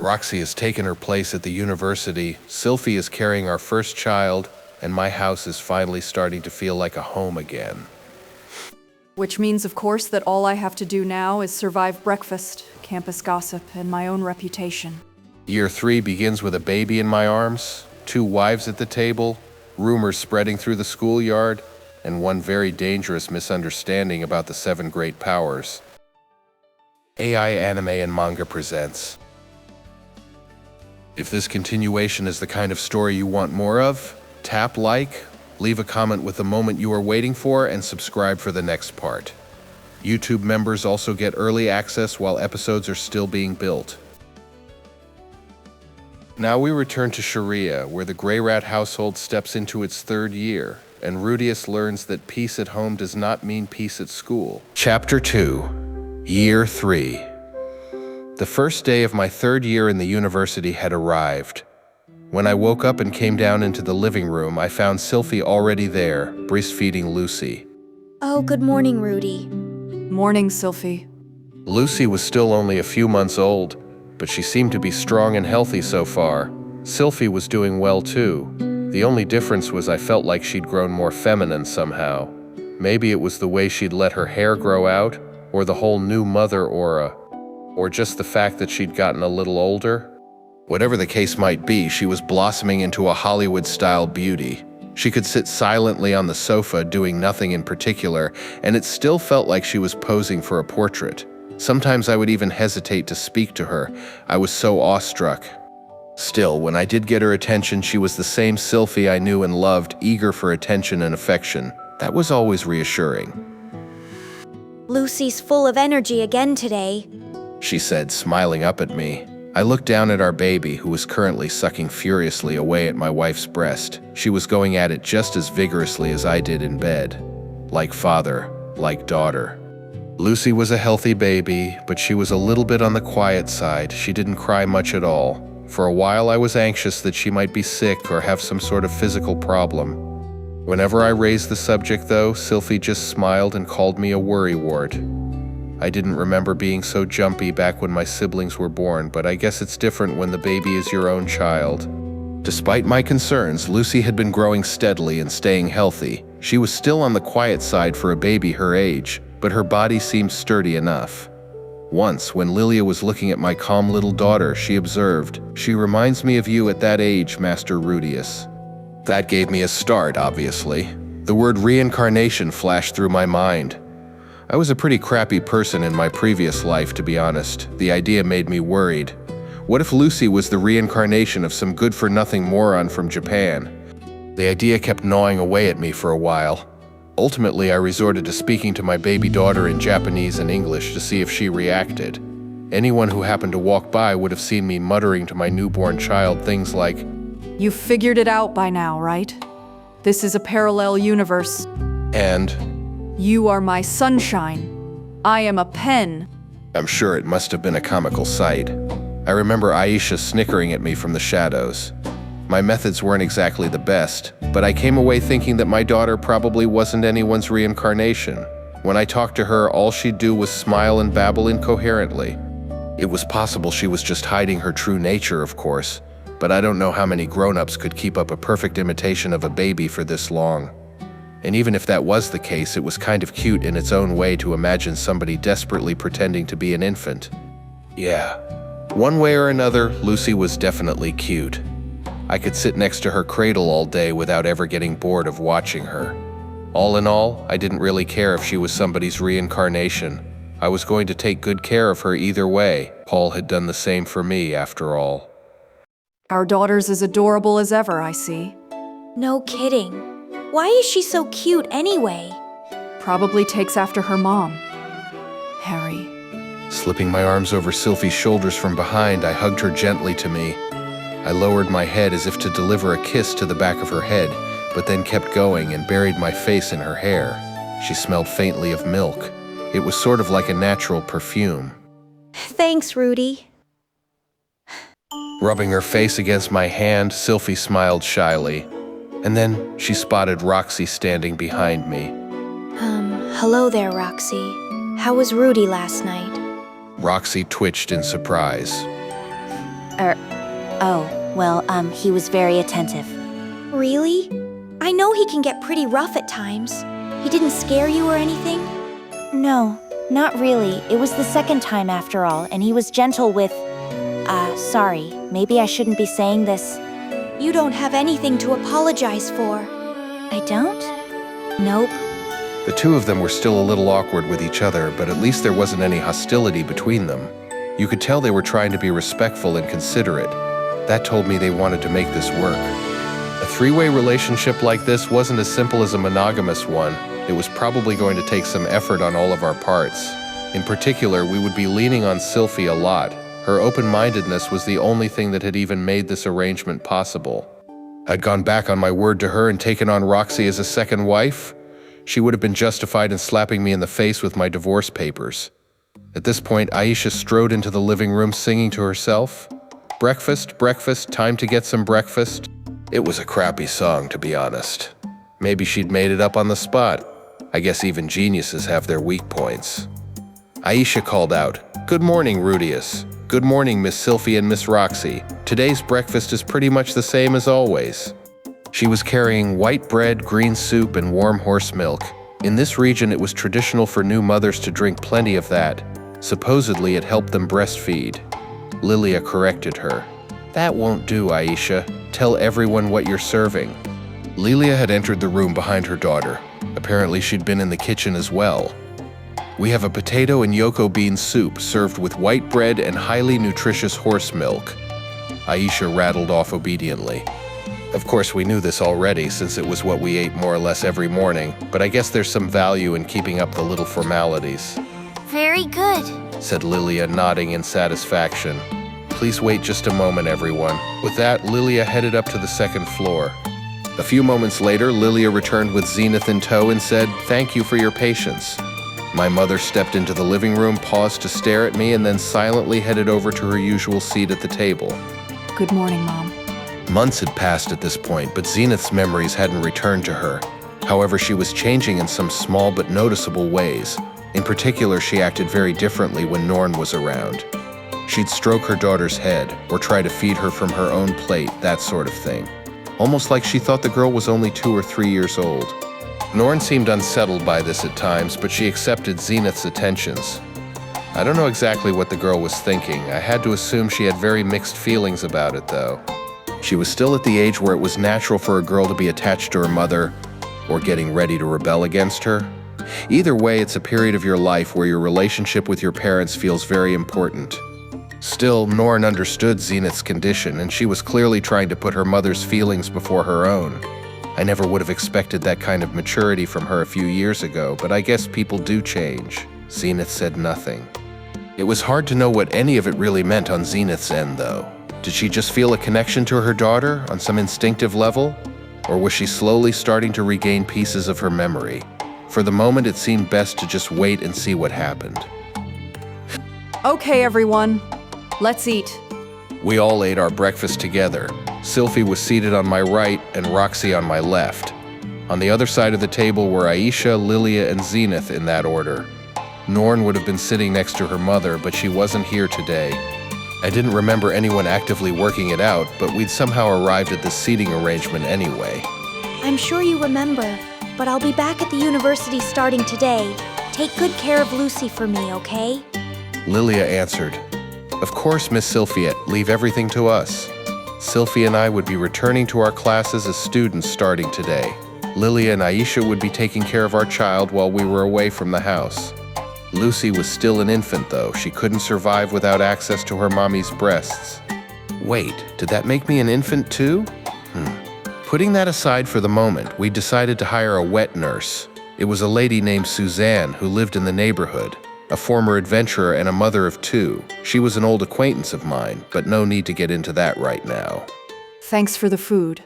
Roxy has taken her place at the university, Sylphie is carrying our first child, and my house is finally starting to feel like a home again. Which means, of course, that all I have to do now is survive breakfast, campus gossip, and my own reputation. Year 3 begins with a baby in my arms, 2 wives at the table, rumors spreading through the schoolyard, and one very dangerous misunderstanding about the 7 great powers. AI Anime and Manga presents. If this continuation is the kind of story you want more of, tap like, leave a comment with the moment you are waiting for, and subscribe for the next part. YouTube members also get early access while episodes are still being built. Now we return to Sharia, where the Grey Rat household steps into its 3rd year, and Rudeus learns that peace at home does not mean peace at school. Chapter 2, Year 3. The first day of my 3rd year in the university had arrived. When I woke up and came down into the living room, I found Sylphie already there, breastfeeding Lucie. Oh, good morning, Rudy. Morning, Sylphie. Lucie was still only a few months old, but she seemed to be strong and healthy so far. Sylphie was doing well too. The only difference was I felt like she'd grown more feminine somehow. Maybe it was the way she'd let her hair grow out, or the whole new mother aura, or just the fact that she'd gotten a little older. Whatever the case might be, she was blossoming into a Hollywood-style beauty. She could sit silently on the sofa doing nothing in particular, and it still felt like she was posing for a portrait. Sometimes I would even hesitate to speak to her. I was so awestruck. Still, when I did get her attention, she was the same Sylphie I knew and loved, eager for attention and affection. That was always reassuring. Lucie's full of energy again today, she said, smiling up at me. I looked down at our baby, who was currently sucking furiously away at my wife's breast. She was going at it just as vigorously as I did in bed. Like father, like daughter. Lucie was a healthy baby, but she was a little bit on the quiet side. She didn't cry much at all. For a while I was anxious that she might be sick or have some sort of physical problem. Whenever I raised the subject though, Sylphie just smiled and called me a worrywart. I didn't remember being so jumpy back when my siblings were born, but I guess it's different when the baby is your own child. Despite my concerns, Lucie had been growing steadily and staying healthy. She was still on the quiet side for a baby her age, but her body seemed sturdy enough. Once, when Lilia was looking at my calm little daughter, she observed, "She reminds me of you at that age, Master Rudeus." That gave me a start, obviously. The word reincarnation flashed through my mind. I was a pretty crappy person in my previous life, to be honest. The idea made me worried. What if Lucie was the reincarnation of some good-for-nothing moron from Japan? The idea kept gnawing away at me for a while. Ultimately, I resorted to speaking to my baby daughter in Japanese and English to see if she reacted. Anyone who happened to walk by would have seen me muttering to my newborn child things like, You've figured it out by now, right? This is a parallel universe. and You are my sunshine. I am a pen. I'm sure it must have been a comical sight. I remember Aisha snickering at me from the shadows. My methods weren't exactly the best, but I came away thinking that my daughter probably wasn't anyone's reincarnation. When I talked to her, all she'd do was smile and babble incoherently. It was possible she was just hiding her true nature, of course, but I don't know how many grown-ups could keep up a perfect imitation of a baby for this long. And even if that was the case, it was kind of cute in its own way to imagine somebody desperately pretending to be an infant. Yeah, one way or another, Lucie was definitely cute. I could sit next to her cradle all day without ever getting bored of watching her. All in all, I didn't really care if she was somebody's reincarnation. I was going to take good care of her either way. Paul had done the same for me, after all. Our daughter's as adorable as ever, I see. No kidding. Why is she so cute anyway? Probably takes after her mom. Harry. Slipping my arms over Sylphie's shoulders from behind, I hugged her gently to me. I lowered my head as if to deliver a kiss to the back of her head, but then kept going and buried my face in her hair. She smelled faintly of milk. It was sort of like a natural perfume. Thanks, Rudy. Rubbing her face against my hand, Sylphie smiled shyly. And then she spotted Roxy standing behind me. Hello there, Roxy. How was Rudy last night? Roxy twitched in surprise. He was very attentive. Really? I know he can get pretty rough at times. He didn't scare you or anything? No, not really. It was the second time after all, and he was gentle with... sorry, maybe I shouldn't be saying this. You don't have anything to apologize for. I don't? Nope. The two of them were still a little awkward with each other, but at least there wasn't any hostility between them. You could tell they were trying to be respectful and considerate. That told me they wanted to make this work. A three-way relationship like this wasn't as simple as a monogamous one. It was probably going to take some effort on all of our parts. In particular, we would be leaning on Sylphie a lot. Her open-mindedness was the only thing that had even made this arrangement possible. I'd gone back on my word to her and taken on Roxy as a second wife. She would have been justified in slapping me in the face with my divorce papers. At this point, Aisha strode into the living room singing to herself. Breakfast, breakfast, time to get some breakfast. It was a crappy song, to be honest. Maybe she'd made it up on the spot. I guess even geniuses have their weak points. Aisha called out, "Good morning, Rudeus. Good morning, Miss Sylphie and Miss Roxy. Today's breakfast is pretty much the same as always." She was carrying white bread, green soup, and warm horse milk. In this region, it was traditional for new mothers to drink plenty of that. Supposedly, it helped them breastfeed. Lilia corrected her. "That won't do, Aisha. Tell everyone what you're serving." Lilia had entered the room behind her daughter. Apparently, she'd been in the kitchen as well. "We have a potato and yoko bean soup served with white bread and highly nutritious horse milk." Aisha rattled off obediently. Of course, we knew this already since it was what we ate more or less every morning, but I guess there's some value in keeping up the little formalities. Very good, said Lilia, nodding in satisfaction. "Please wait just a moment, everyone." With that, Lilia headed up to the second floor. A few moments later, Lilia returned with Zenith in tow and said, "Thank you for your patience." My mother stepped into the living room, paused to stare at me, and then silently headed over to her usual seat at the table. Good morning, Mom. Months had passed at this point, but Zenith's memories hadn't returned to her. However, she was changing in some small but noticeable ways. In particular, she acted very differently when Norn was around. She'd stroke her daughter's head, or try to feed her from her own plate, that sort of thing. Almost like she thought the girl was only 2 or 3 years old. Norn seemed unsettled by this at times, but she accepted Zenith's attentions. I don't know exactly what the girl was thinking. I had to assume she had very mixed feelings about it, though. She was still at the age where it was natural for a girl to be attached to her mother, or getting ready to rebel against her. Either way, it's a period of your life where your relationship with your parents feels very important. Still, Norn understood Zenith's condition, and she was clearly trying to put her mother's feelings before her own. I never would have expected that kind of maturity from her a few years ago, but I guess people do change. Zenith said nothing. It was hard to know what any of it really meant on Zenith's end, though. Did she just feel a connection to her daughter on some instinctive level? Or was she slowly starting to regain pieces of her memory? For the moment, it seemed best to just wait and see what happened. Okay, everyone. Let's eat. We all ate our breakfast together. Sylphie was seated on my right and Roxy on my left. On the other side of the table were Aisha, Lilia, and Zenith in that order. Norn would have been sitting next to her mother, but she wasn't here today. I didn't remember anyone actively working it out, but we'd somehow arrived at this seating arrangement anyway. I'm sure you remember, but I'll be back at the university starting today. Take good care of Lucie for me, okay? Lilia answered, "Of course, Miss Sylphie, leave everything to us." Sylphie and I would be returning to our classes as students starting today. Lilia and Aisha would be taking care of our child while we were away from the house. Lucie was still an infant, though. She couldn't survive without access to her mommy's breasts. Wait, did that make me an infant too? Putting that aside for the moment, we decided to hire a wet nurse. It was a lady named Suzanne who lived in the neighborhood, a former adventurer and a mother of 2. She was an old acquaintance of mine, but no need to get into that right now. Thanks for the food.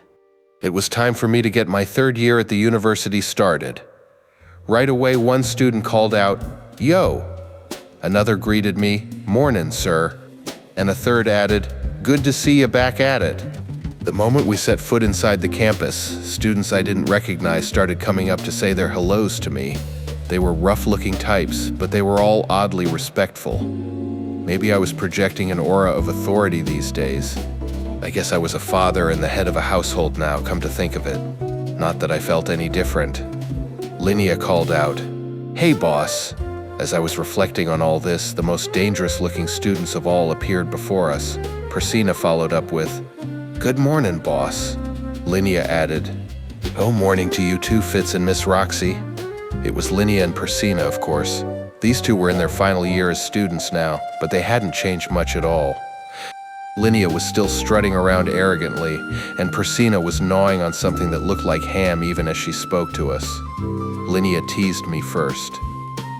It was time for me to get my 3rd year at the university started. Right away, one student called out, "Yo!" Another greeted me, "Mornin', sir." And a third added, "Good to see you back at it." The moment we set foot inside the campus, students I didn't recognize started coming up to say their hellos to me. They were rough-looking types, but they were all oddly respectful. Maybe I was projecting an aura of authority these days. I guess I was a father and the head of a household now, come to think of it. Not that I felt any different. Linia called out, "Hey, boss." As I was reflecting on all this, the most dangerous-looking students of all appeared before us. Pursena followed up with, "Good morning, boss." Linia added, "Oh, morning to you too, Fitz and Miss Roxy." It was Linia and Pursena, of course. These two were in their final year as students now, but they hadn't changed much at all. Linia was still strutting around arrogantly, and Pursena was gnawing on something that looked like ham even as she spoke to us. Linia teased me first.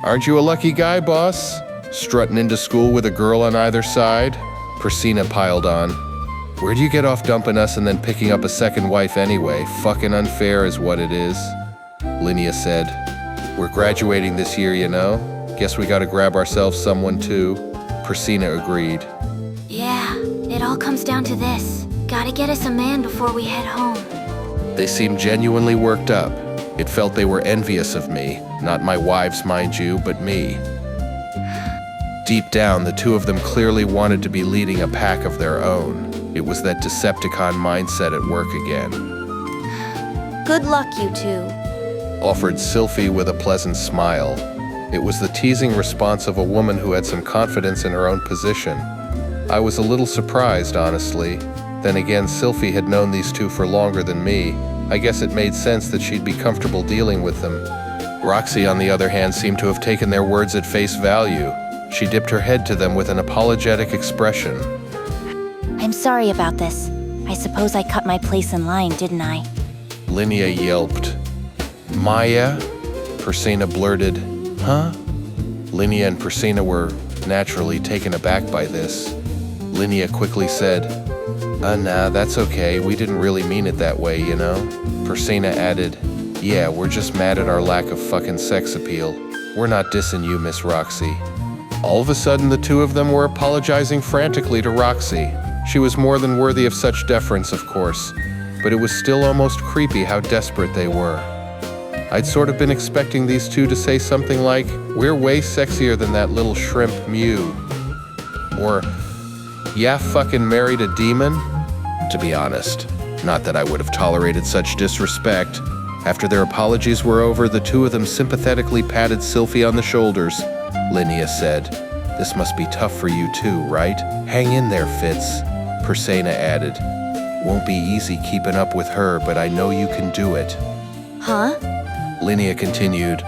"Aren't you a lucky guy, boss? Strutting into school with a girl on either side?" Pursena piled on. "Where do you get off dumping us and then picking up a second wife anyway? Fucking unfair is what it is." Linia said, "We're graduating this year, you know. Guess we gotta grab ourselves someone too." Pursena agreed. Yeah, it all comes down to this. Gotta get us a man before we head home. They seemed genuinely worked up. It felt they were envious of me. Not my wives, mind you, but me. Deep down, the two of them clearly wanted to be leading a pack of their own. It was that Decepticon mindset at work again. Good luck, you two. Offered Sylphie with a pleasant smile. It was the teasing response of a woman who had some confidence in her own position. I was a little surprised, honestly. Then again, Sylphie had known these two for longer than me. I guess it made sense that she'd be comfortable dealing with them. Roxy, on the other hand, seemed to have taken their words at face value. She dipped her head to them with an apologetic expression. I'm sorry about this. I suppose I cut my place in line, didn't I? Linia yelped. "Maya?" Pursena blurted, "Huh?" Linia and Pursena were naturally taken aback by this. Linia quickly said, Nah, that's okay. We didn't really mean it that way, you know?" Pursena added, "Yeah, we're just mad at our lack of fucking sex appeal. We're not dissing you, Miss Roxy." All of a sudden, the two of them were apologizing frantically to Roxy. She was more than worthy of such deference, of course, but it was still almost creepy how desperate they were. I'd sort of been expecting these two to say something like, "We're way sexier than that little shrimp Mew." Or, "Yeah, fucking married a demon?" To be honest, not that I would have tolerated such disrespect. After their apologies were over, the two of them sympathetically patted Sylphie on the shoulders. Linia said, "This must be tough for you too, right? Hang in there, Fitz." Pursena added, "Won't be easy keeping up with her, but I know you can do it." Huh? Linia continued,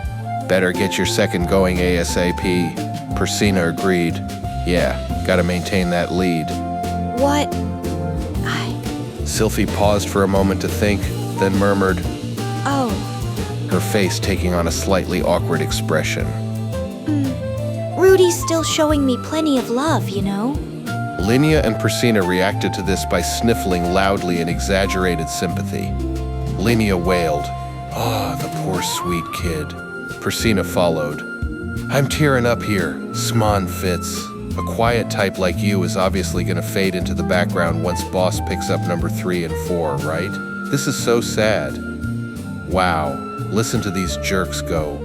"Better get your second going ASAP." Pursena agreed, "Yeah, gotta maintain that lead." What? Sylphie paused for a moment to think, then murmured, Oh. her face taking on a slightly awkward expression. Rudy's still showing me plenty of love, you know? Linia and Pursena reacted to this by sniffling loudly in exaggerated sympathy. Linia wailed, "Oh, the poor sweet kid." Pursena followed, "I'm tearing up here. S'mon, Fitz. A quiet type like you is obviously gonna fade into the background once boss picks up number 3 and 4, right? This is so sad. Wow, listen to these jerks go."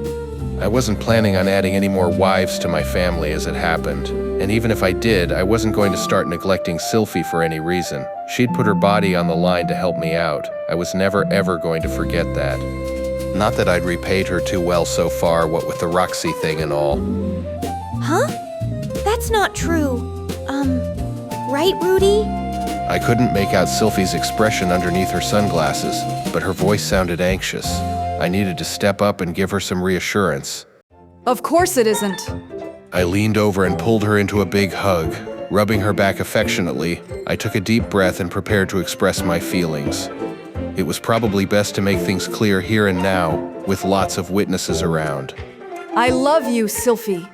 I wasn't planning on adding any more wives to my family as it happened, and even if I did, I wasn't going to start neglecting Sylphie for any reason. She'd put her body on the line to help me out. I was never ever going to forget that. Not that I'd repaid her too well so far, what with the Roxy thing and all. Huh? That's not true. Right, Rudy? I couldn't make out Sylphie's expression underneath her sunglasses, but her voice sounded anxious. I needed to step up and give her some reassurance. Of course it isn't. I leaned over and pulled her into a big hug. Rubbing her back affectionately, I took a deep breath and prepared to express my feelings. It was probably best to make things clear here and now, with lots of witnesses around. I love you, Sylphie.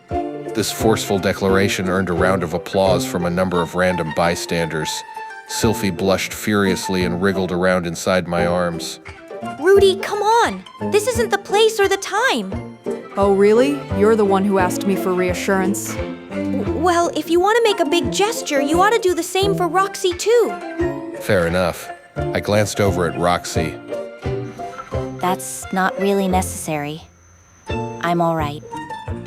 This forceful declaration earned a round of applause from a number of random bystanders. Sylphie blushed furiously and wriggled around inside my arms. Rudy, come on! This isn't the place or the time! Oh, really? You're the one who asked me for reassurance. Well, if you want to make a big gesture, you ought to do the same for Roxy, too. Fair enough. I glanced over at Roxy. That's not really necessary. I'm all right.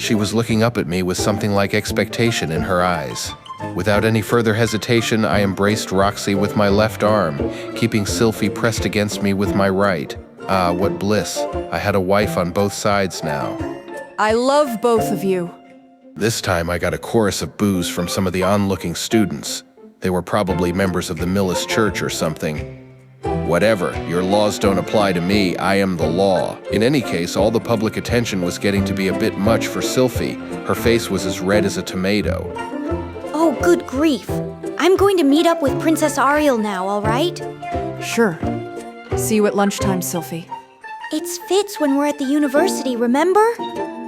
She was looking up at me with something like expectation in her eyes. Without any further hesitation, I embraced Roxy with my left arm, keeping Sylphie pressed against me with my right. Ah, what bliss. I had a wife on both sides now. I love both of you. This time I got a chorus of boos from some of the onlooking students. They were probably members of the Millis Church or something. Whatever, your laws don't apply to me, I am the law. In any case, all the public attention was getting to be a bit much for Sylphie. Her face was as red as a tomato. Oh, good grief. I'm going to meet up with Princess Ariel now, all right? Sure. See you at lunchtime, Sylphie. It's Fitz when we're at the university, remember?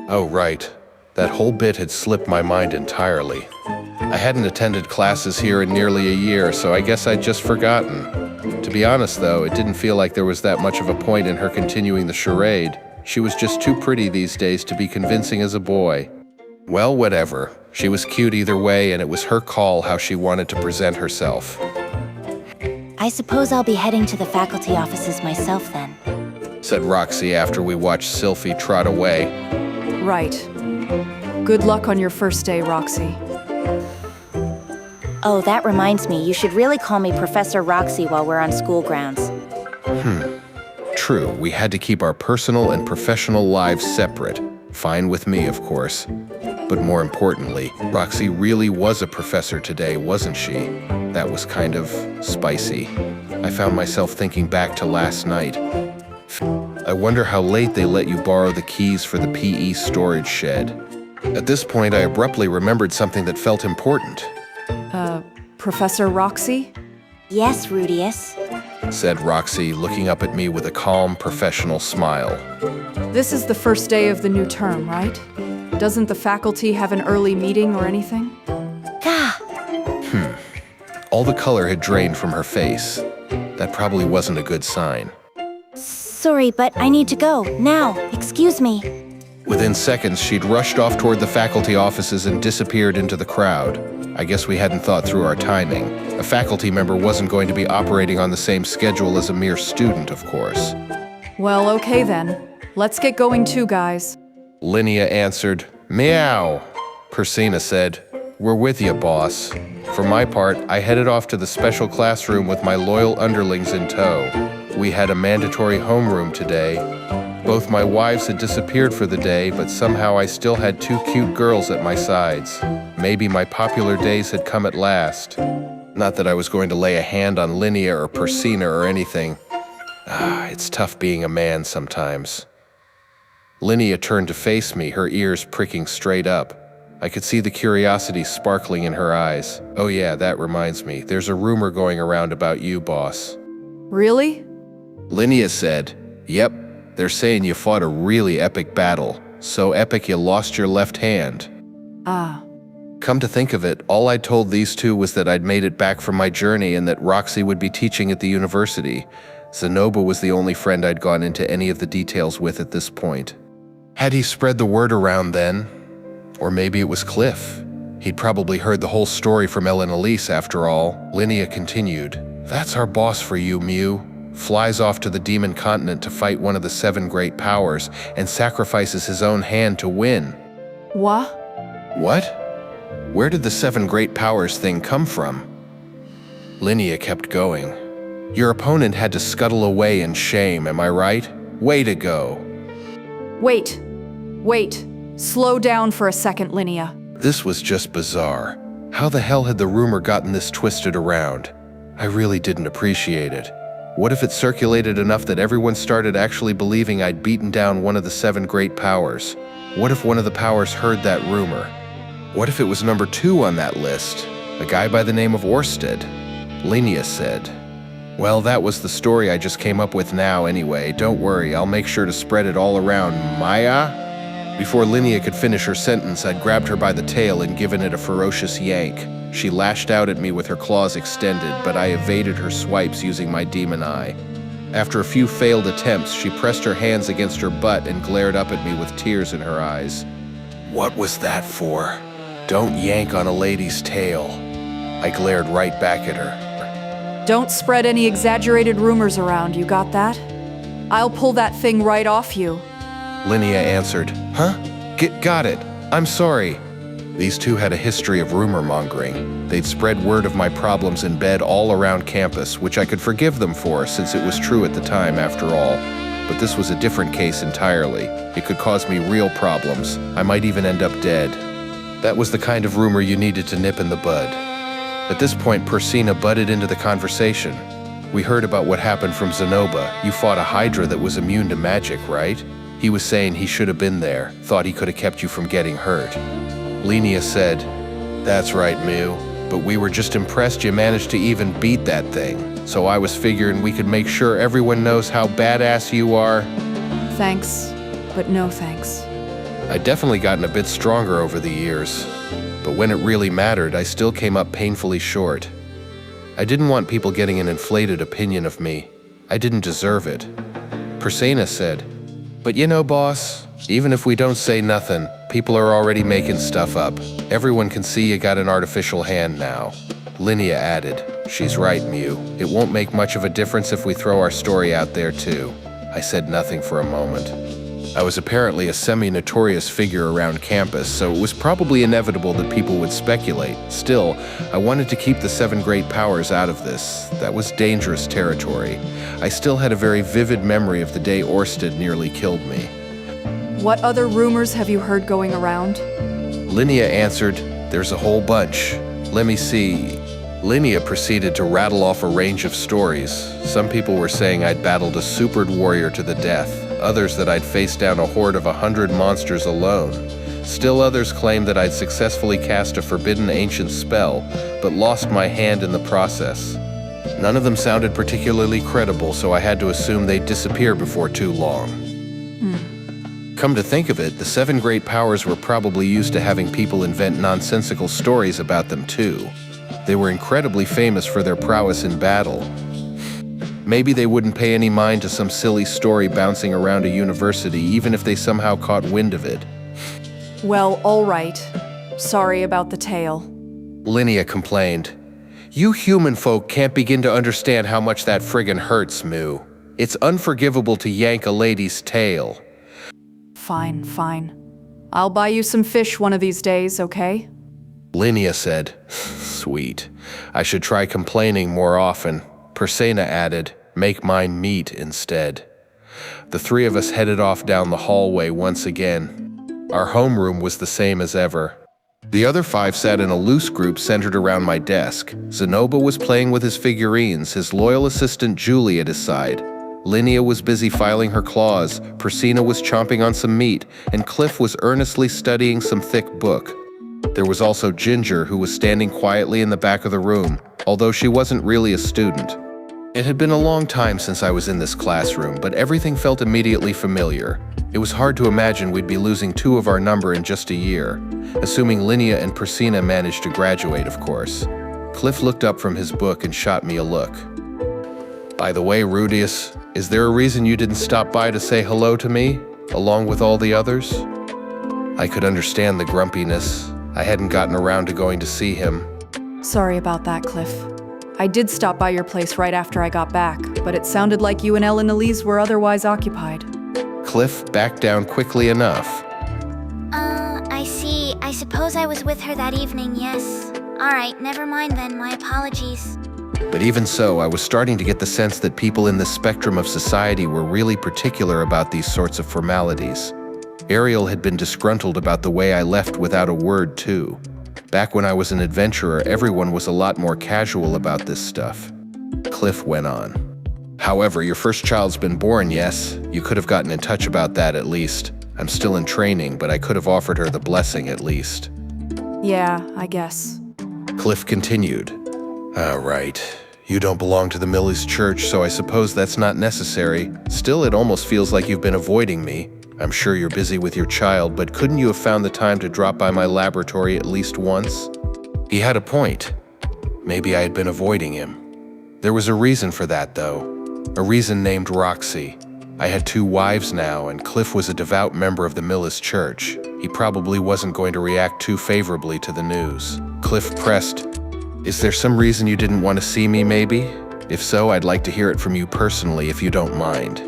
Oh, right. That whole bit had slipped my mind entirely. I hadn't attended classes here in nearly a year, so I guess I'd just forgotten. To be honest, though, it didn't feel like there was that much of a point in her continuing the charade. She was just too pretty these days to be convincing as a boy. Well, whatever. She was cute either way, and it was her call how she wanted to present herself. I suppose I'll be heading to the faculty offices myself then. Said Roxy after we watched Sylphie trot away. Right. Good luck on your first day, Roxy. Oh, that reminds me, you should really call me Professor Roxy while we're on school grounds. True, we had to keep our personal and professional lives separate. Fine with me, of course. But more importantly, Roxy really was a professor today, wasn't she? That was kind of spicy. I found myself thinking back to last night. I wonder how late they let you borrow the keys for the PE storage shed. At this point, I abruptly remembered something that felt important. Professor Roxy? Yes, Rudeus. Said Roxy, looking up at me with a calm, professional smile. This is the first day of the new term, right? Doesn't the faculty have an early meeting or anything? All the color had drained from her face. That probably wasn't a good sign. Sorry, but I need to go. Now, excuse me. Within seconds, she'd rushed off toward the faculty offices and disappeared into the crowd. I guess we hadn't thought through our timing. A faculty member wasn't going to be operating on the same schedule as a mere student, of course. Well, okay then. Let's get going too, guys. Linia answered, "Meow." Pursena said, "We're with you, boss." For my part, I headed off to the special classroom with my loyal underlings in tow. We had a mandatory homeroom today. Both my wives had disappeared for the day, but somehow I still had two cute girls at my sides. Maybe my popular days had come at last. Not that I was going to lay a hand on Linia or Pursena or anything. It's tough being a man sometimes. Linia turned to face me, her ears pricking straight up. I could see the curiosity sparkling in her eyes. Oh yeah, that reminds me. There's a rumor going around about you, boss. Really? Linia said, "Yep, they're saying you fought a really epic battle. So epic you lost your left hand." Come to think of it, all I told these two was that I'd made it back from my journey and that Roxy would be teaching at the university. Zenoba was the only friend I'd gone into any of the details with at this point. Had he spread the word around then? Or maybe it was Cliff. He'd probably heard the whole story from Ellen Elise after all. Linia continued, "That's our boss for you, Mew. Flies off to the demon continent to fight one of the 7 great powers and sacrifices his own hand to win." What? What? Where did the 7 great powers thing come from? Linia kept going. Your opponent had to scuttle away in shame, am I right? Way to go. Wait. Slow down for a second, Linia. This was just bizarre. How the hell had the rumor gotten this twisted around? I really didn't appreciate it. What if it circulated enough that everyone started actually believing I'd beaten down one of the 7 great powers? What if one of the powers heard that rumor? What if it was number 2 on that list? A guy by the name of Orsted? Linia said. Well, that was the story I just came up with now anyway. Don't worry, I'll make sure to spread it all around. Maya? Before Linia could finish her sentence, I'd grabbed her by the tail and given it a ferocious yank. She lashed out at me with her claws extended, but I evaded her swipes using my demon eye. After a few failed attempts, she pressed her hands against her butt and glared up at me with tears in her eyes. What was that for? Don't yank on a lady's tail. I glared right back at her. Don't spread any exaggerated rumors around, you got that? I'll pull that thing right off you. Linia answered, Huh? Got it. I'm sorry. These two had a history of rumor-mongering. They'd spread word of my problems in bed all around campus, which I could forgive them for since it was true at the time after all. But this was a different case entirely. It could cause me real problems. I might even end up dead. That was the kind of rumor you needed to nip in the bud. At this point, Pursena butted into the conversation. We heard about what happened from Zenobia. You fought a hydra that was immune to magic, right? He was saying he should have been there, thought he could have kept you from getting hurt. Linia said, "That's right, Mew, but we were just impressed you managed to even beat that thing. So I was figuring we could make sure everyone knows how badass you are." Thanks, but no thanks. I'd definitely gotten a bit stronger over the years, but when it really mattered, I still came up painfully short. I didn't want people getting an inflated opinion of me. I didn't deserve it. Pursena said, "But you know, boss, even if we don't say nothing, people are already making stuff up. Everyone can see you got an artificial hand now." Linia added, "She's right, Mew. It won't make much of a difference if we throw our story out there too." I said nothing for a moment. I was apparently a semi-notorious figure around campus, so it was probably inevitable that people would speculate. Still, I wanted to keep the 7 great powers out of this. That was dangerous territory. I still had a very vivid memory of the day Orsted nearly killed me. What other rumors have you heard going around? Linia answered, "There's a whole bunch. Let me see." Linia proceeded to rattle off a range of stories. Some people were saying I'd battled a supered warrior to the death, others that I'd faced down a horde of 100 monsters alone. Still others claimed that I'd successfully cast a forbidden ancient spell, but lost my hand in the process. None of them sounded particularly credible, so I had to assume they'd disappear before too long. Come to think of it, the 7 great powers were probably used to having people invent nonsensical stories about them too. They were incredibly famous for their prowess in battle. Maybe they wouldn't pay any mind to some silly story bouncing around a university, even if they somehow caught wind of it. Well, all right. Sorry about the tale. Linia complained. "You human folk can't begin to understand how much that friggin' hurts, Mew. It's unforgivable to yank a lady's tail." Fine, fine. I'll buy you some fish one of these days, okay? Linia said, "Sweet. I should try complaining more often." Pursena added, "Make mine meat instead." The 3 of us headed off down the hallway once again. Our homeroom was the same as ever. The other 5 sat in a loose group centered around my desk. Zenobia was playing with his figurines, his loyal assistant Julie at his side. Linia was busy filing her claws, Pursena was chomping on some meat, and Cliff was earnestly studying some thick book. There was also Ginger, who was standing quietly in the back of the room, although she wasn't really a student. It had been a long time since I was in this classroom, but everything felt immediately familiar. It was hard to imagine we'd be losing 2 of our number in just a year, assuming Linia and Pursena managed to graduate, of course. Cliff looked up from his book and shot me a look. "By the way, Rudeus, is there a reason you didn't stop by to say hello to me, along with all the others?" I could understand the grumpiness. I hadn't gotten around to going to see him. Sorry about that, Cliff. I did stop by your place right after I got back, but it sounded like you and Ellen Elise were otherwise occupied. Cliff backed down quickly enough. I see. I suppose I was with her that evening, yes. Alright, never mind then, my apologies. But even so, I was starting to get the sense that people in this spectrum of society were really particular about these sorts of formalities. Ariel had been disgruntled about the way I left without a word, too. Back when I was an adventurer, everyone was a lot more casual about this stuff. Cliff went on. "However, your first child's been born, yes? You could have gotten in touch about that at least. I'm still in training, but I could have offered her the blessing at least." Yeah, I guess. Cliff continued. Right. You don't belong to the Millie's church, so I suppose that's not necessary. Still, it almost feels like you've been avoiding me. I'm sure you're busy with your child, but couldn't you have found the time to drop by my laboratory at least once? He had a point. Maybe I had been avoiding him. There was a reason for that, though. A reason named Roxy. I had 2 wives now, and Cliff was a devout member of the Millie's church. He probably wasn't going to react too favorably to the news. Cliff pressed, "Is there some reason you didn't want to see me, maybe? If so, I'd like to hear it from you personally, if you don't mind."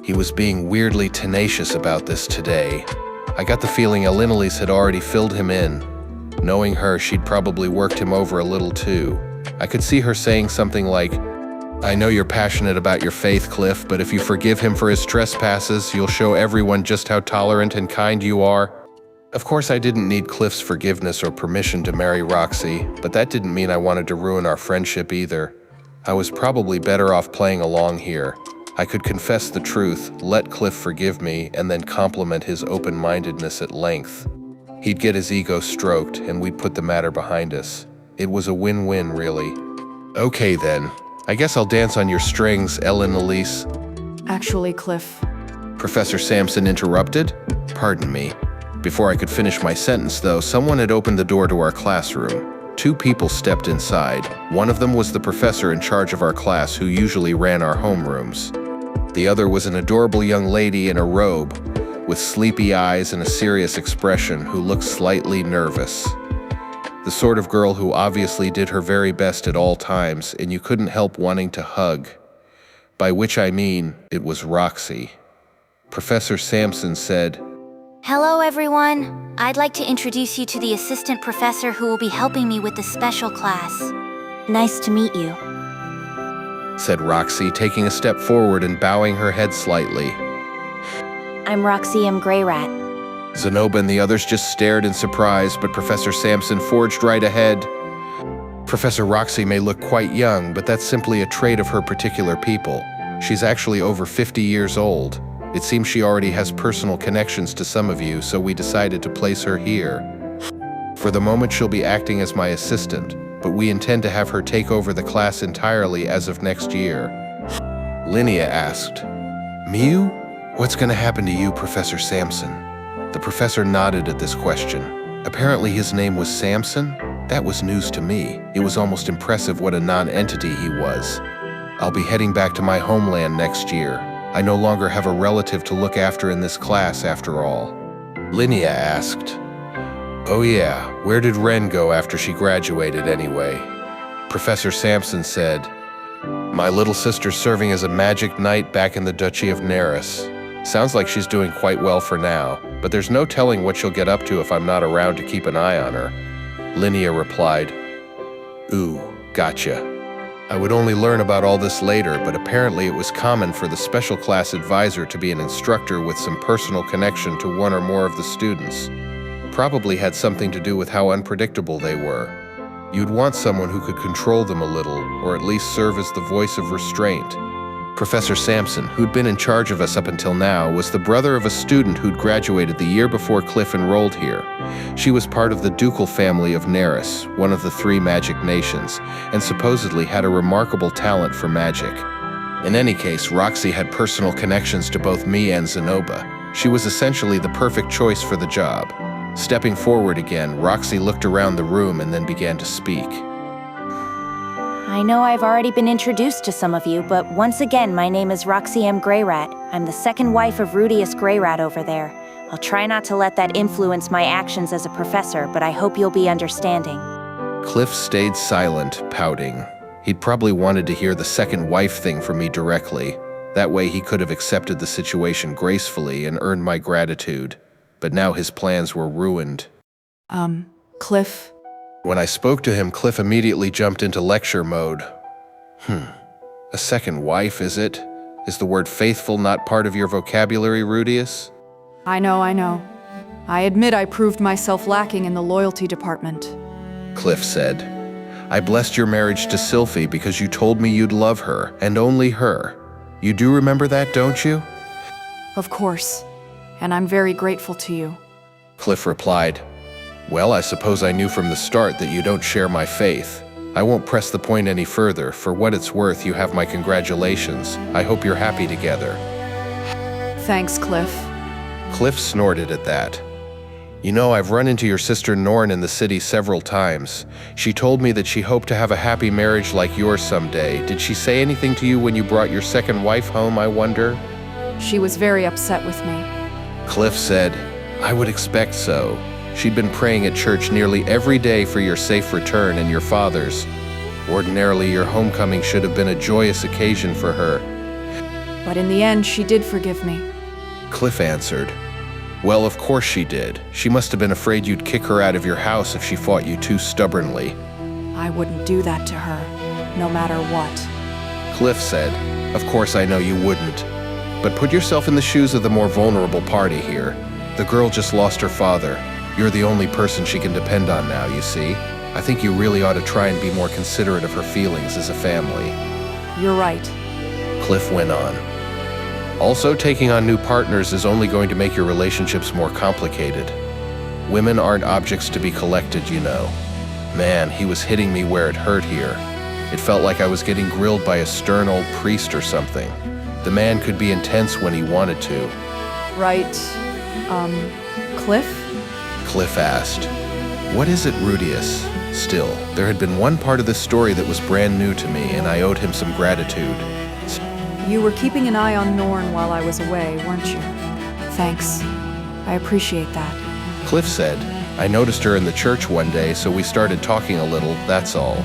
He was being weirdly tenacious about this today. I got the feeling Elenilis had already filled him in. Knowing her, she'd probably worked him over a little too. I could see her saying something like, "I know you're passionate about your faith, Cliff, but if you forgive him for his trespasses, you'll show everyone just how tolerant and kind you are." Of course, I didn't need Cliff's forgiveness or permission to marry Roxy, but that didn't mean I wanted to ruin our friendship either. I was probably better off playing along here. I could confess the truth, let Cliff forgive me, and then compliment his open-mindedness at length. He'd get his ego stroked, and we'd put the matter behind us. It was a win-win, really. Okay then, I guess I'll dance on your strings, Elenilis. Actually, Cliff. Professor Sampson interrupted? Pardon me. Before I could finish my sentence, though, someone had opened the door to our classroom. 2 people stepped inside. One of them was the professor in charge of our class who usually ran our homerooms. The other was an adorable young lady in a robe, with sleepy eyes and a serious expression, who looked slightly nervous. The sort of girl who obviously did her very best at all times, and you couldn't help wanting to hug. By which I mean, it was Roxy. Professor Sampson said, Hello, everyone. I'd like to introduce you to the assistant professor who will be helping me with the special class. Nice to meet you, said Roxy, taking a step forward and bowing her head slightly. I'm Roxy M. Greyrat. Zenoba and the others just stared in surprise, but Professor Sampson forged right ahead. Professor Roxy may look quite young, but that's simply a trait of her particular people. She's actually over 50 years old. It seems she already has personal connections to some of you, so we decided to place her here. For the moment, she'll be acting as my assistant, but we intend to have her take over the class entirely as of next year. Linia asked, Mew? What's going to happen to you, Professor Sampson? The professor nodded at this question. Apparently his name was Sampson? That was news to me. It was almost impressive what a non-entity he was. I'll be heading back to my homeland next year. I no longer have a relative to look after in this class, after all. Linia asked, Oh yeah, where did Ren go after she graduated anyway? Professor Sampson said, My little sister's serving as a magic knight back in the Duchy of Neris. Sounds like she's doing quite well for now, but there's no telling what she'll get up to if I'm not around to keep an eye on her. Linia replied, Ooh, gotcha. I would only learn about all this later, but apparently it was common for the special class advisor to be an instructor with some personal connection to one or more of the students. Probably had something to do with how unpredictable they were. You'd want someone who could control them a little, or at least serve as the voice of restraint. Professor Sampson, who'd been in charge of us up until now, was the brother of a student who'd graduated the year before Cliff enrolled here. She was part of the ducal family of Neris, one of the 3 magic nations, and supposedly had a remarkable talent for magic. In any case, Roxy had personal connections to both me and Zenoba. She was essentially the perfect choice for the job. Stepping forward again, Roxy looked around the room and then began to speak. I know I've already been introduced to some of you, but once again, my name is Roxy M. Greyrat. I'm the second wife of Rudeus Greyrat over there. I'll try not to let that influence my actions as a professor, but I hope you'll be understanding. Cliff stayed silent, pouting. He'd probably wanted to hear the second wife thing from me directly. That way he could have accepted the situation gracefully and earned my gratitude. But now his plans were ruined. Cliff? When I spoke to him, Cliff immediately jumped into lecture mode. A second wife, is it? Is the word faithful not part of your vocabulary, Rudeus? I know. I admit I proved myself lacking in the loyalty department. Cliff said, I blessed your marriage to Sylphie because you told me you'd love her, and only her. You do remember that, don't you? Of course, and I'm very grateful to you. Cliff replied, Well, I suppose I knew from the start that you don't share my faith. I won't press the point any further. For what it's worth, you have my congratulations. I hope you're happy together. Thanks, Cliff. Cliff snorted at that. You know, I've run into your sister Norn in the city several times. She told me that she hoped to have a happy marriage like yours someday. Did she say anything to you when you brought your second wife home, I wonder? She was very upset with me. Cliff said, I would expect so. She'd been praying at church nearly every day for your safe return and your father's. Ordinarily, your homecoming should have been a joyous occasion for her. But in the end, she did forgive me. Cliff answered, Well, of course she did. She must have been afraid you'd kick her out of your house if she fought you too stubbornly. I wouldn't do that to her, no matter what. Cliff said, "Of course I know you wouldn't. But put yourself in the shoes of the more vulnerable party here. The girl just lost her father. You're the only person she can depend on now, you see? I think you really ought to try and be more considerate of her feelings as a family." You're right. Cliff went on. Also, taking on new partners is only going to make your relationships more complicated. Women aren't objects to be collected, you know. Man, he was hitting me where it hurt here. It felt like I was getting grilled by a stern old priest or something. The man could be intense when he wanted to. Right. Cliff? Cliff asked. "What is it, Rudeus?" Still, there had been one part of this story that was brand new to me, and I owed him some gratitude. You were keeping an eye on Norn while I was away, weren't you? Thanks. I appreciate that. Cliff said, "I noticed her in the church one day, so we started talking a little, that's all.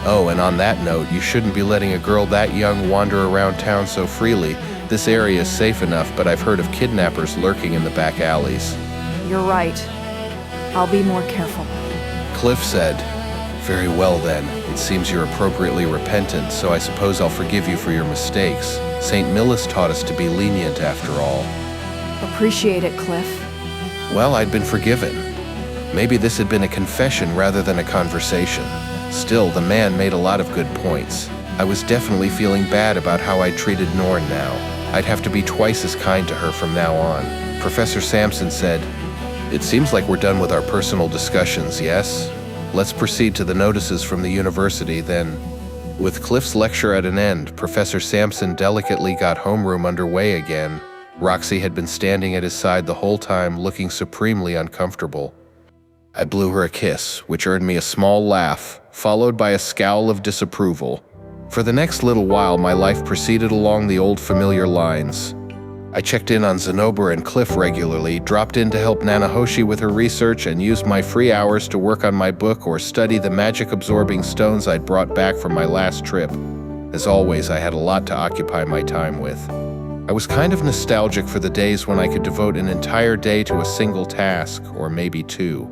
Oh, and on that note, you shouldn't be letting a girl that young wander around town so freely. This area is safe enough, but I've heard of kidnappers lurking in the back alleys." You're right. I'll be more careful. Cliff said, "Very well then. It seems you're appropriately repentant, so I suppose I'll forgive you for your mistakes. St. Millis taught us to be lenient after all." Appreciate it, Cliff. Well, I'd been forgiven. Maybe this had been a confession rather than a conversation. Still, the man made a lot of good points. I was definitely feeling bad about how I'd treated Norn now. I'd have to be twice as kind to her from now on. Professor Sampson said, "It seems like we're done with our personal discussions, yes? Let's proceed to the notices from the university then." With Cliff's lecture at an end, Professor Sampson delicately got homeroom underway again. Roxy had been standing at his side the whole time, looking supremely uncomfortable. I blew her a kiss, which earned me a small laugh, followed by a scowl of disapproval. For the next little while, my life proceeded along the old familiar lines. I checked in on Zenobra and Cliff regularly, dropped in to help Nanahoshi with her research, and used my free hours to work on my book or study the magic-absorbing stones I'd brought back from my last trip. As always, I had a lot to occupy my time with. I was kind of nostalgic for the days when I could devote an entire day to a single task, or maybe two.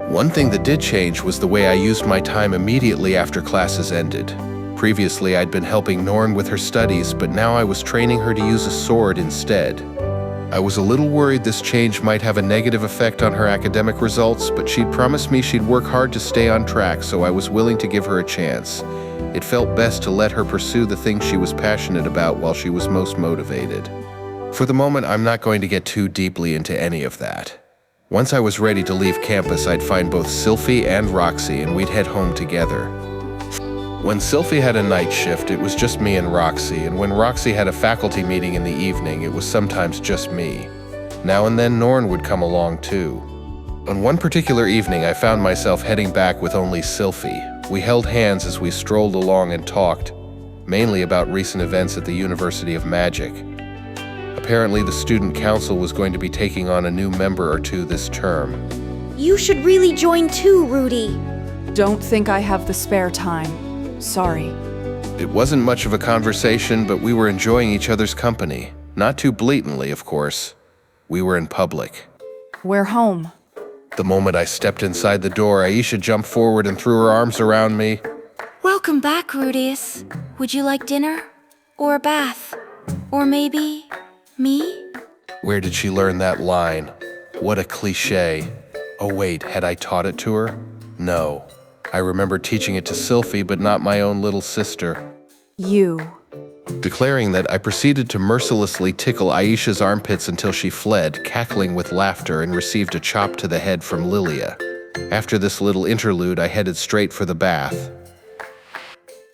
One thing that did change was the way I used my time immediately after classes ended. Previously, I'd been helping Norn with her studies, but now I was training her to use a sword instead. I was a little worried this change might have a negative effect on her academic results, but she'd promised me she'd work hard to stay on track, so I was willing to give her a chance. It felt best to let her pursue the things she was passionate about while she was most motivated. For the moment, I'm not going to get too deeply into any of that. Once I was ready to leave campus, I'd find both Sylphie and Roxy, and we'd head home together. When Sylphie had a night shift, it was just me and Roxy, and when Roxy had a faculty meeting in the evening, it was sometimes just me. Now and then Norn would come along too. On one particular evening, I found myself heading back with only Sylphie. We held hands as we strolled along and talked, mainly about recent events at the University of Magic. Apparently, the student council was going to be taking on a new member or two this term. You should really join too, Rudy. Don't think I have the spare time. Sorry. It wasn't much of a conversation, but we were enjoying each other's company. Not too blatantly, of course. We were in public. We're home. The moment I stepped inside the door, Aisha jumped forward and threw her arms around me. Welcome back, Rudeus. Would you like dinner? Or a bath? Or maybe me? Where did she learn that line? What a cliché. Oh wait, had I taught it to her? No. I remember teaching it to Sylphie, but not my own little sister. You. Declaring that, I proceeded to mercilessly tickle Aisha's armpits until she fled, cackling with laughter, and received a chop to the head from Lilia. After this little interlude, I headed straight for the bath.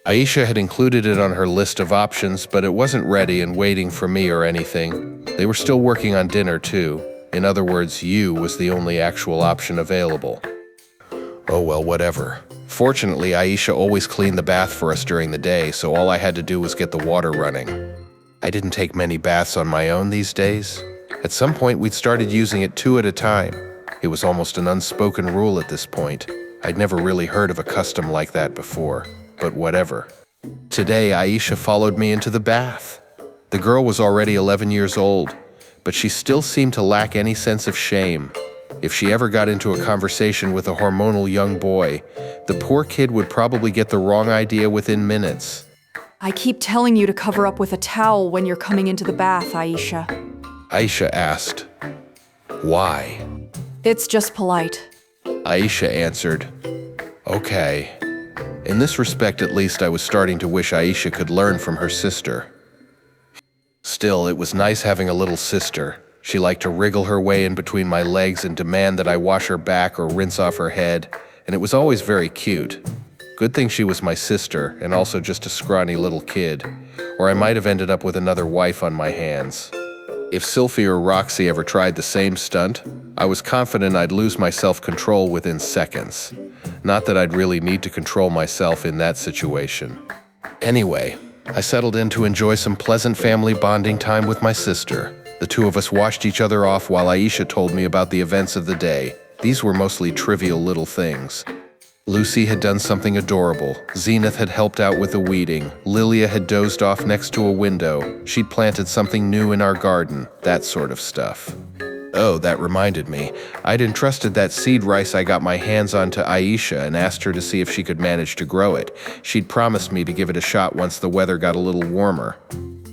Aisha had included it on her list of options, but it wasn't ready and waiting for me or anything. They were still working on dinner too. In other words, you was the only actual option available. Oh well, whatever. Fortunately, Aisha always cleaned the bath for us during the day, so all I had to do was get the water running. I didn't take many baths on my own these days. At some point, we'd started using it 2 at a time. It was almost an unspoken rule at this point. I'd never really heard of a custom like that before, but whatever. Today, Aisha followed me into the bath. The girl was already 11 years old, but she still seemed to lack any sense of shame. If she ever got into a conversation with a hormonal young boy, the poor kid would probably get the wrong idea within minutes. I keep telling you to cover up with a towel when you're coming into the bath, Aisha. Aisha asked. Why? It's just polite. Aisha answered. Okay. In this respect, at least, I was starting to wish Aisha could learn from her sister. Still, it was nice having a little sister. She liked to wriggle her way in between my legs and demand that I wash her back or rinse off her head, and it was always very cute. Good thing she was my sister, and also just a scrawny little kid, or I might have ended up with another wife on my hands. If Sylphie or Roxy ever tried the same stunt, I was confident I'd lose my self-control within seconds. Not that I'd really need to control myself in that situation. Anyway, I settled in to enjoy some pleasant family bonding time with my sister. The two of us washed each other off while Aisha told me about the events of the day. These were mostly trivial little things. Lucie had done something adorable. Zenith had helped out with the weeding. Lilia had dozed off next to a window. She'd planted something new in our garden. That sort of stuff. Oh, that reminded me. I'd entrusted that seed rice I got my hands on to Aisha and asked her to see if she could manage to grow it. She'd promised me to give it a shot once the weather got a little warmer.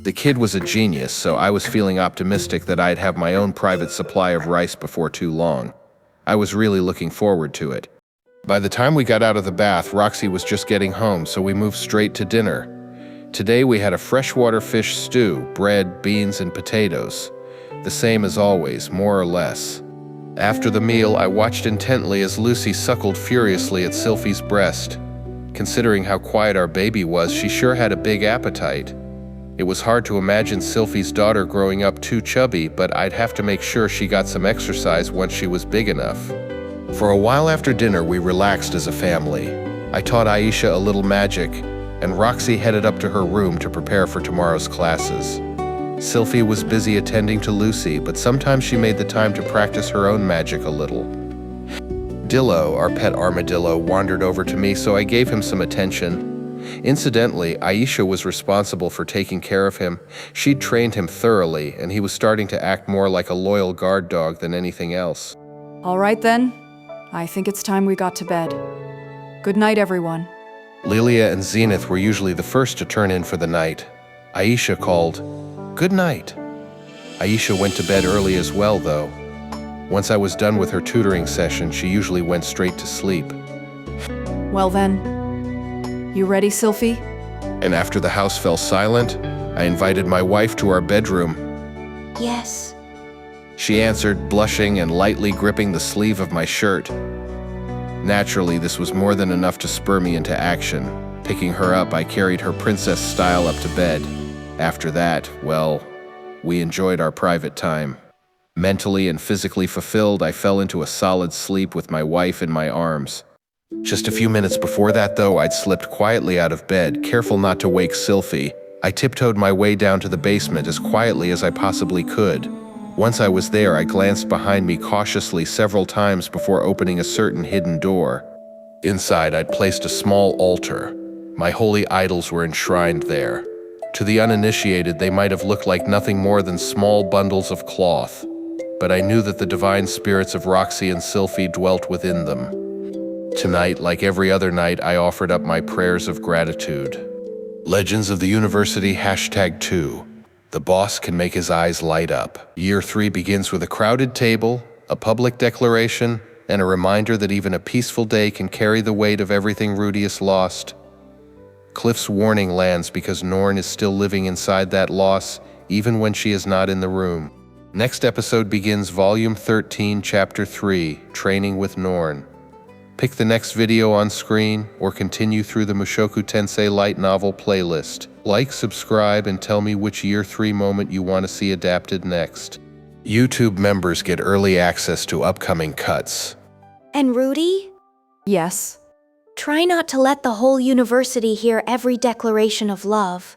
The kid was a genius, so I was feeling optimistic that I'd have my own private supply of rice before too long. I was really looking forward to it. By the time we got out of the bath, Roxy was just getting home, so we moved straight to dinner. Today we had a freshwater fish stew, bread, beans, and potatoes. The same as always, more or less. After the meal, I watched intently as Lucie suckled furiously at Sylphie's breast. Considering how quiet our baby was, she sure had a big appetite. It was hard to imagine Sylphie's daughter growing up too chubby, but I'd have to make sure she got some exercise once she was big enough. For a while after dinner, we relaxed as a family. I taught Aisha a little magic, and Roxy headed up to her room to prepare for tomorrow's classes. Sylphie was busy attending to Lucie, but sometimes she made the time to practice her own magic a little. Dillo, our pet armadillo, wandered over to me, so I gave him some attention. Incidentally, Aisha was responsible for taking care of him. She'd trained him thoroughly, and he was starting to act more like a loyal guard dog than anything else. All right then. I think it's time we got to bed. Good night, everyone. Lilia and Zenith were usually the first to turn in for the night. Aisha called, "Good night." Aisha went to bed early as well, though. Once I was done with her tutoring session, she usually went straight to sleep. Well then, you ready, Sylphie? And after the house fell silent, I invited my wife to our bedroom. Yes. She answered, blushing and lightly gripping the sleeve of my shirt. Naturally, this was more than enough to spur me into action. Picking her up, I carried her princess style up to bed. After that, well, we enjoyed our private time. Mentally and physically fulfilled, I fell into a solid sleep with my wife in my arms. Just a few minutes before that, though, I'd slipped quietly out of bed, careful not to wake Sylphie. I tiptoed my way down to the basement as quietly as I possibly could. Once I was there, I glanced behind me cautiously several times before opening a certain hidden door. Inside, I'd placed a small altar. My holy idols were enshrined there. To the uninitiated, they might have looked like nothing more than small bundles of cloth, but I knew that the divine spirits of Roxy and Sylphie dwelt within them. Tonight, like every other night, I offered up my prayers of gratitude. Legends of the University #2. The boss can make his eyes light up. Year 3 begins with a crowded table, a public declaration, and a reminder that even a peaceful day can carry the weight of everything Rudeus lost. Cliff's warning lands because Norn is still living inside that loss, even when she is not in the room. Next episode begins Volume 13, Chapter 3, Training with Norn. Pick the next video on screen, or continue through the Mushoku Tensei light novel playlist. Like, subscribe, and tell me which Year 3 moment you want to see adapted next. YouTube members get early access to upcoming cuts. And Rudy? Yes. Try not to let the whole university hear every declaration of love.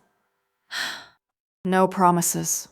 No promises.